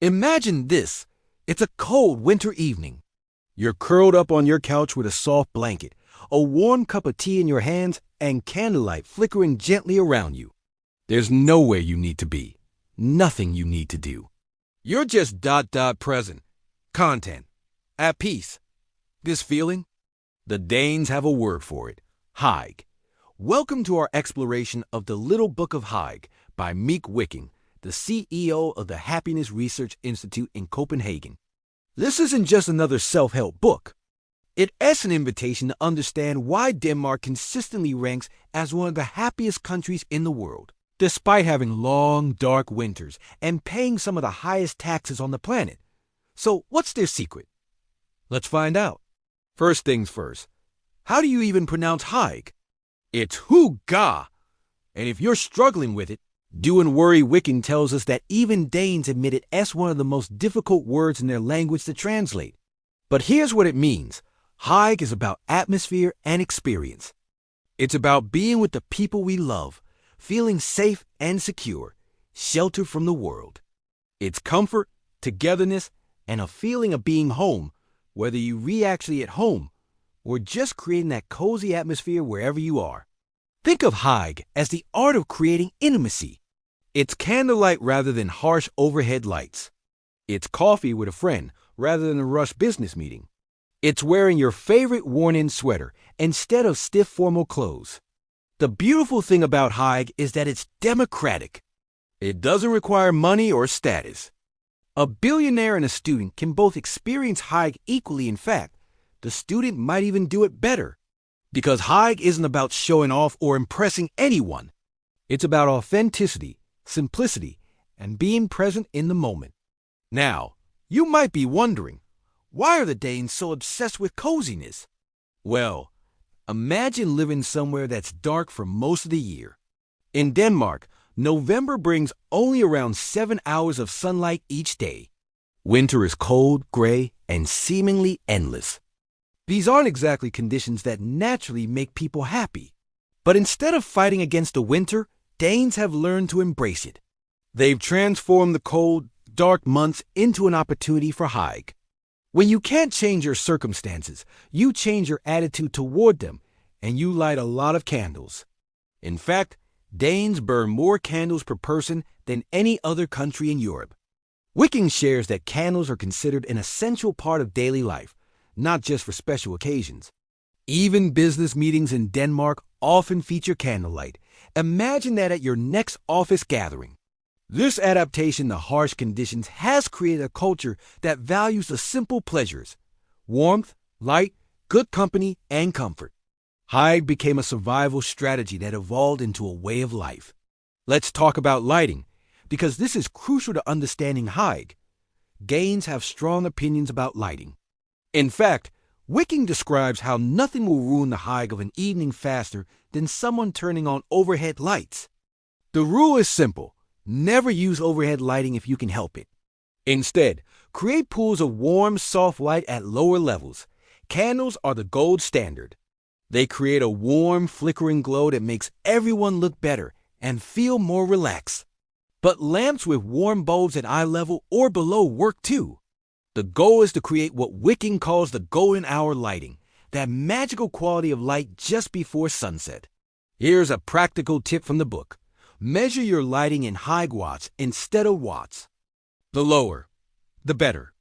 Imagine this. It's a cold winter evening. You're curled up on your couch with a soft blanket, a warm cup of tea in your hands, and candlelight flickering gently around you. There's nowhere you need to be. Nothing you need to do. You're just present. Content. At peace. This feeling? The Danes have a word for it. Hygge. Welcome to our exploration of the Little Book of Hygge by Meik Wiking, the CEO of the Happiness Research Institute in Copenhagen. This isn't just another self-help book. It's an invitation to understand why Denmark consistently ranks as one of the happiest countries in the world, despite having long, dark winters and paying some of the highest taxes on the planet. So what's their secret? Let's find out. First things first, how do you even pronounce Hygge? It's Hygge. And if you're struggling with it, Meik Wiking tells us that even Danes admit it as one of the most difficult words in their language to translate. But here's what it means. Hygge is about atmosphere and experience. It's about being with the people we love, feeling safe and secure, sheltered from the world. It's comfort, togetherness, and a feeling of being home, whether you're actually at home or just creating that cozy atmosphere wherever you are. Think of Hygge as the art of creating intimacy. It's candlelight rather than harsh overhead lights. It's coffee with a friend rather than a rushed business meeting. It's wearing your favorite worn-in sweater instead of stiff formal clothes. The beautiful thing about Hygge is that it's democratic. It doesn't require money or status. A billionaire and a student can both experience Hygge equally. In fact, the student might even do it better. Because Hygge isn't about showing off or impressing anyone. It's about authenticity, simplicity, and being present in the moment. Now, you might be wondering, why are the Danes so obsessed with coziness? Well, imagine living somewhere that's dark for most of the year. In Denmark, November brings only around 7 hours of sunlight each day. Winter is cold, gray, and seemingly endless. These aren't exactly conditions that naturally make people happy. But instead of fighting against the winter, Danes have learned to embrace it. They've transformed the cold, dark months into an opportunity for Hygge. When you can't change your circumstances, you change your attitude toward them, and you light a lot of candles. In fact, Danes burn more candles per person than any other country in Europe. Wiking shares that candles are considered an essential part of daily life, not just for special occasions. Even business meetings in Denmark often feature candlelight. Imagine that at your next office gathering. This adaptation to harsh conditions has created a culture that values the simple pleasures: warmth, light, good company, and comfort. Hygge became a survival strategy that evolved into a way of life. Let's talk about lighting, because this is crucial to understanding Hygge. Danes have strong opinions about lighting. In fact, Wiking describes how nothing will ruin the Hygge of an evening faster than someone turning on overhead lights. The rule is simple. Never use overhead lighting if you can help it. Instead, create pools of warm, soft light at lower levels. Candles are the gold standard. They create a warm, flickering glow that makes everyone look better and feel more relaxed. But lamps with warm bulbs at eye level or below work too. The goal is to create what Wiking calls the golden hour lighting, that magical quality of light just before sunset. Here's a practical tip from the book. Measure your lighting in Hygge watts instead of watts. The lower, the better.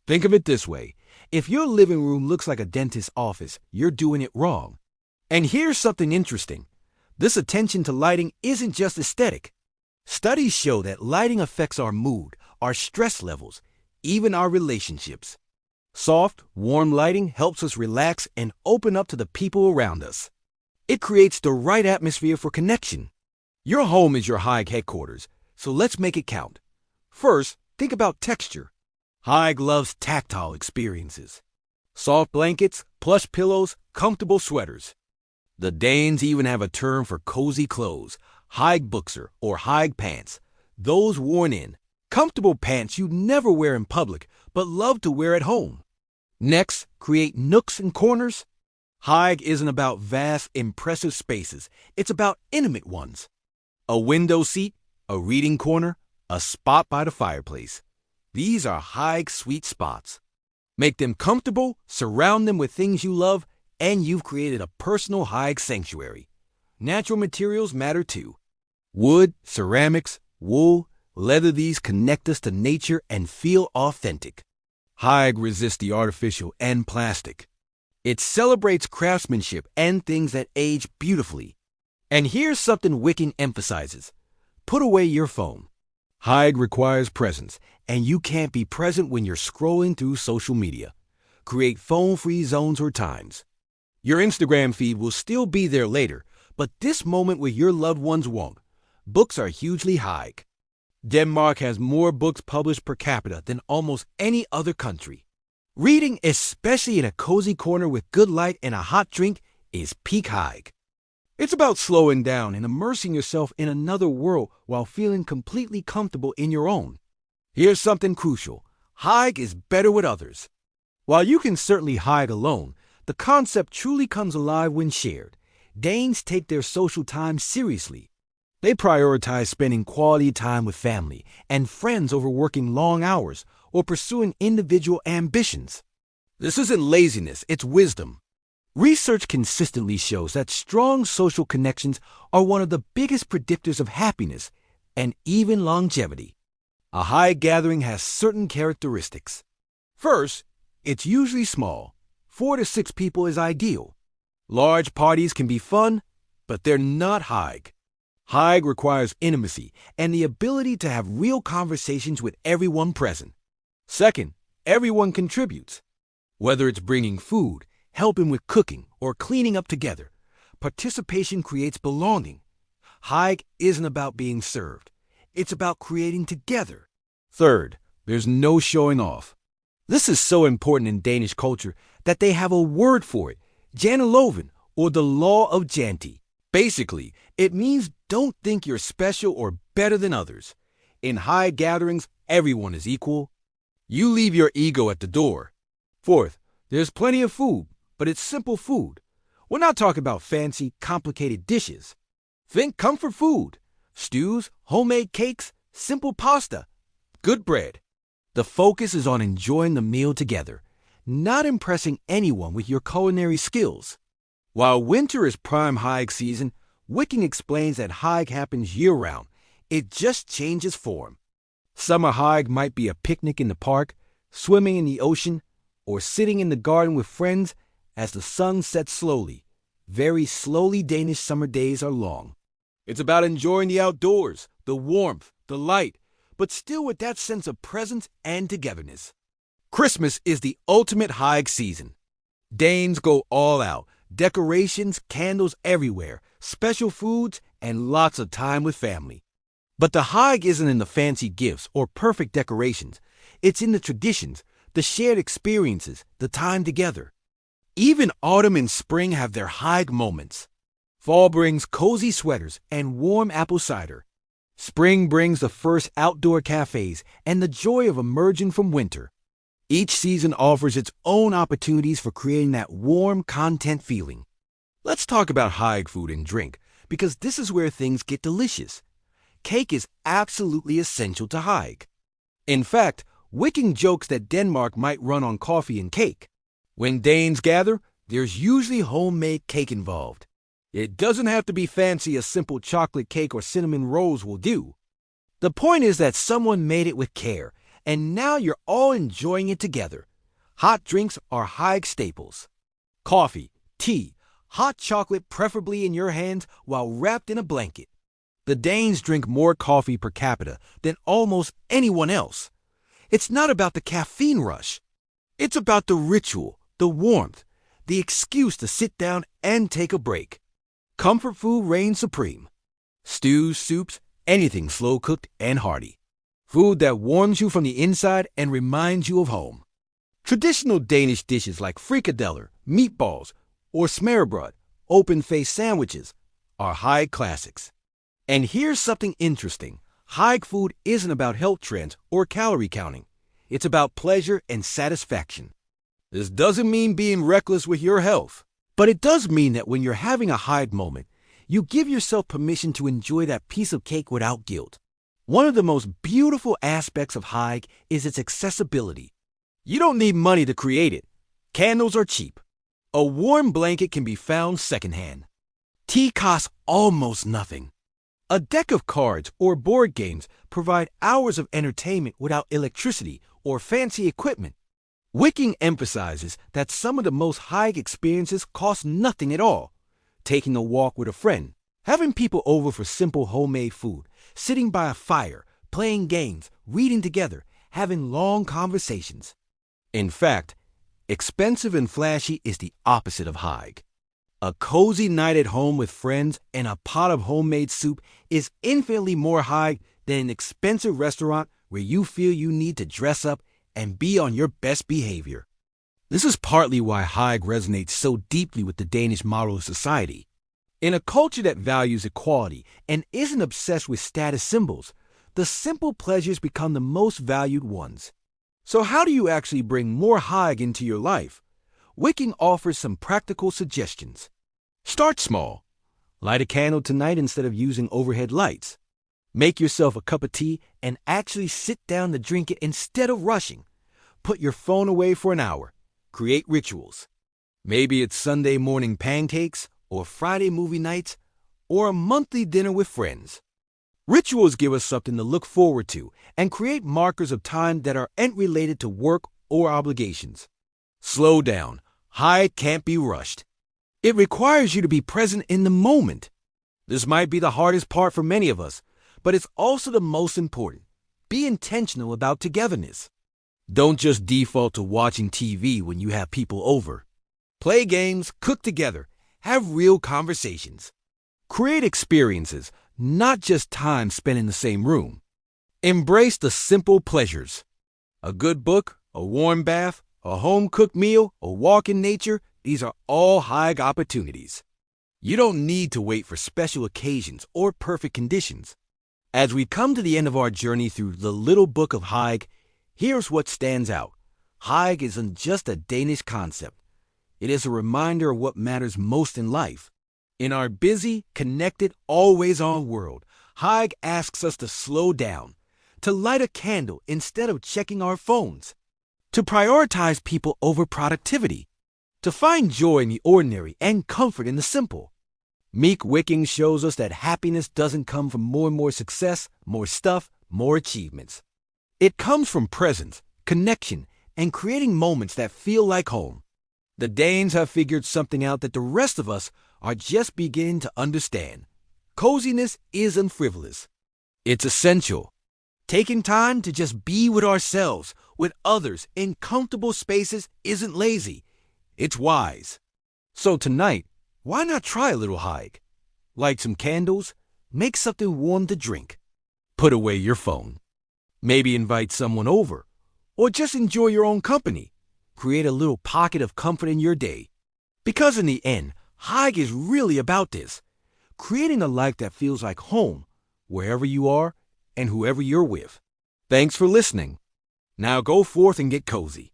Think of it this way. If your living room looks like a dentist's office, you're doing it wrong. And here's something interesting. This attention to lighting isn't just aesthetic. Studies show that lighting affects our mood, our stress levels, even our relationships. Soft, warm lighting helps us relax and open up to the people around us. It creates the right atmosphere for connection. Your home is your Hygge headquarters, so let's make it count. First, think about texture. Hygge loves tactile experiences. Soft blankets, plush pillows, comfortable sweaters. The Danes even have a term for cozy clothes, Hyggebukser or Hygge pants. Those worn in, comfortable pants you never wear in public, but love to wear at home. Next, create nooks and corners. Hygge isn't about vast, impressive spaces. It's about intimate ones. A window seat, a reading corner, a spot by the fireplace. These are Hygge sweet spots. Make them comfortable, surround them with things you love, and you've created a personal Hygge sanctuary. Natural materials matter too. Wood, ceramics, wool, leather, these connect us to nature and feel authentic. Hygge resists the artificial and plastic. It celebrates craftsmanship and things that age beautifully. And here's something Wiking emphasizes. Put away your phone. Hygge requires presence, and you can't be present when you're scrolling through social media. Create phone-free zones or times. Your Instagram feed will still be there later, but this moment with your loved ones won't. Books are hugely Hygge. Denmark has more books published per capita than almost any other country. Reading, especially in a cozy corner with good light and a hot drink, is peak Hygge. It's about slowing down and immersing yourself in another world while feeling completely comfortable in your own. Here's something crucial. Hygge is better with others. While you can certainly Hygge alone, the concept truly comes alive when shared. Danes take their social time seriously. They prioritize spending quality time with family and friends over working long hours or pursuing individual ambitions. This isn't laziness, it's wisdom. Research consistently shows that strong social connections are one of the biggest predictors of happiness and even longevity. A Hygge gathering has certain characteristics. First, it's usually small. 4 to 6 people is ideal. Large parties can be fun, but they're not Hygge. Hygge requires intimacy and the ability to have real conversations with everyone present. Second, everyone contributes. Whether it's bringing food, helping with cooking, or cleaning up together, participation creates belonging. Hygge isn't about being served. It's about creating together. Third, there's no showing off. This is so important in Danish culture that they have a word for it, janteloven, or the law of Janti. Basically, it means don't think you're special or better than others. In Hygge gatherings, everyone is equal. You leave your ego at the door. Fourth, there's plenty of food, but it's simple food. We're not talking about fancy, complicated dishes. Think comfort food. Stews, homemade cakes, simple pasta, good bread. The focus is on enjoying the meal together, not impressing anyone with your culinary skills. While winter is prime Hygge season, Wiking explains that Hygge happens year-round. It just changes form. Summer Hygge might be a picnic in the park, swimming in the ocean, or sitting in the garden with friends as the sun sets slowly. Very slowly Danish summer days are long. It's about enjoying the outdoors, the warmth, the light, but still with that sense of presence and togetherness. Christmas is the ultimate Hygge season. Danes go all out. Decorations, candles everywhere, special foods, and lots of time with family. But the Hygge isn't in the fancy gifts or perfect decorations. It's in the traditions, the shared experiences, the time together. Even autumn and spring have their Hygge moments. Fall brings cozy sweaters and warm apple cider. Spring brings the first outdoor cafes and the joy of emerging from winter. Each season offers its own opportunities for creating that warm content feeling. Let's talk about Hygge food and drink, because this is where things get delicious. Cake is absolutely essential to Hygge. In fact, Wiking jokes that Denmark might run on coffee and cake. When Danes gather, there's usually homemade cake involved. It doesn't have to be fancy. A simple chocolate cake or cinnamon rolls will do. The point is that someone made it with care, and now you're all enjoying it together. Hot drinks are Hygge staples. Coffee, tea, hot chocolate preferably in your hands while wrapped in a blanket. The Danes drink more coffee per capita than almost anyone else. It's not about the caffeine rush. It's about the ritual, the warmth, the excuse to sit down and take a break. Comfort food reigns supreme. Stews, soups, anything slow-cooked and hearty. Food that warms you from the inside and reminds you of home. Traditional Danish dishes like frikadeller, meatballs, or smørrebrød, open-faced sandwiches, are Hygge classics. And here's something interesting. Hygge food isn't about health trends or calorie counting. It's about pleasure and satisfaction. This doesn't mean being reckless with your health, but it does mean that when you're having a Hygge moment, you give yourself permission to enjoy that piece of cake without guilt. One of the most beautiful aspects of Hygge is its accessibility. You don't need money to create it. Candles are cheap. A warm blanket can be found secondhand. Tea costs almost nothing. A deck of cards or board games provide hours of entertainment without electricity or fancy equipment. Wiking emphasizes that some of the most Hygge experiences cost nothing at all. Taking a walk with a friend, having people over for simple homemade food, sitting by a fire, playing games, reading together, having long conversations. In fact, expensive and flashy is the opposite of Hygge. A cozy night at home with friends and a pot of homemade soup is infinitely more Hygge than an expensive restaurant where you feel you need to dress up and be on your best behavior. This is partly why Hygge resonates so deeply with the Danish model of society. In a culture that values equality and isn't obsessed with status symbols, the simple pleasures become the most valued ones. So how do you actually bring more Hygge into your life? Wiking offers some practical suggestions. Start small. Light a candle tonight instead of using overhead lights. Make yourself a cup of tea and actually sit down to drink it instead of rushing. Put your phone away for an hour. Create rituals. Maybe it's Sunday morning pancakes, or Friday movie nights, or a monthly dinner with friends. Rituals give us something to look forward to and create markers of time that aren't related to work or obligations. Slow down. Hygge can't be rushed. It requires you to be present in the moment. This might be the hardest part for many of us, but it's also the most important. Be intentional about togetherness. Don't just default to watching TV when you have people over. Play games, cook together, have real conversations. Create experiences, not just time spent in the same room. Embrace the simple pleasures. A good book, a warm bath, a home-cooked meal, a walk in nature, these are all Hygge opportunities. You don't need to wait for special occasions or perfect conditions. As we come to the end of our journey through the Little Book of Hygge, here's what stands out. Hygge isn't just a Danish concept. It is a reminder of what matters most in life. In our busy, connected, always-on world, Hygge asks us to slow down, to light a candle instead of checking our phones, to prioritize people over productivity, to find joy in the ordinary and comfort in the simple. Meik Wiking shows us that happiness doesn't come from more and more success, more stuff, more achievements. It comes from presence, connection, and creating moments that feel like home. The Danes have figured something out that the rest of us are just beginning to understand. Coziness isn't frivolous. It's essential. Taking time to just be with ourselves, with others, in comfortable spaces isn't lazy. It's wise. So tonight, why not try a little Hygge? Light some candles, make something warm to drink. Put away your phone. Maybe invite someone over, or just enjoy your own company. Create a little pocket of comfort in your day. Because in the end, Hygge is really about this. Creating a life that feels like home, wherever you are and whoever you're with. Thanks for listening. Now go forth and get cozy.